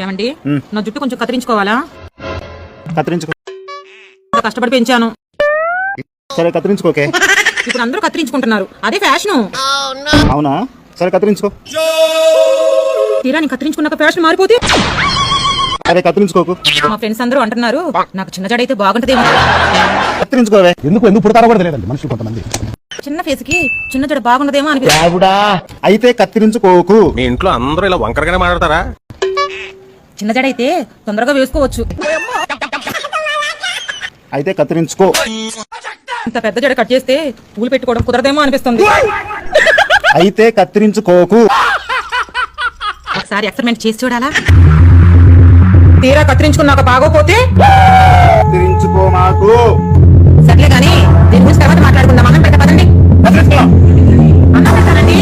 ఏమండి నా జుట్టు కొంచెం కత్తిరించుకోవాలా? కత్తిరించుకో. కష్టపడి పెంచాను. సరే కత్తిరించుకోకే. ఇప్పుడు అందరూ కత్తిరించుకుంటున్నారు, అదే ఫ్యాషను. అవునా? సరే కత్తిరించుకో. తీరా నేను కత్తిరించుకున్నాక ఫ్యాషన్ మారిపోతే? అరే కత్తిరించుకోకు. మా ఫ్రెండ్స్ అందరూ అంటున్నారు నాకు చిన్న జడ అయితే బాగుంటదేమో. కత్తిరించుకోవే. ఎందుకు పుడతారో కూడా తెలియదండి మనుషులు కొంతమంది. చిన్న ఫేస్ కి చిన్న జడ బాగుండదేమో అనిపిస్తుంది. అయితే కత్తిరించుకోకు. మీ ఇంట్లో అందరూ ఇలా వంకరగానే మాట్లాడతారా? చిన్న జడ అయితే తొందరగా వేసుకోవచ్చు. అయితే కత్తిరించుకో. ఇంత పెద్ద జడ కట్ చేస్తే పూలు పెట్టుకోవడం కుదరదేమో అనిపిస్తుంది. అయితే కత్తిరించుకోకు. ఒకసారి ఎక్స్పెరిమెంట్ చేసి చూడాలా? తీరా కత్తిరించుకున్నాక బాగోపోతే? కత్తిరించుకో మాకు. సర్లే గానీ దీని గురించి తర్వాత మాట్లాడుకుందాం. అన్నం పెట్ట పదండి. అన్నం పెట్టాలండి.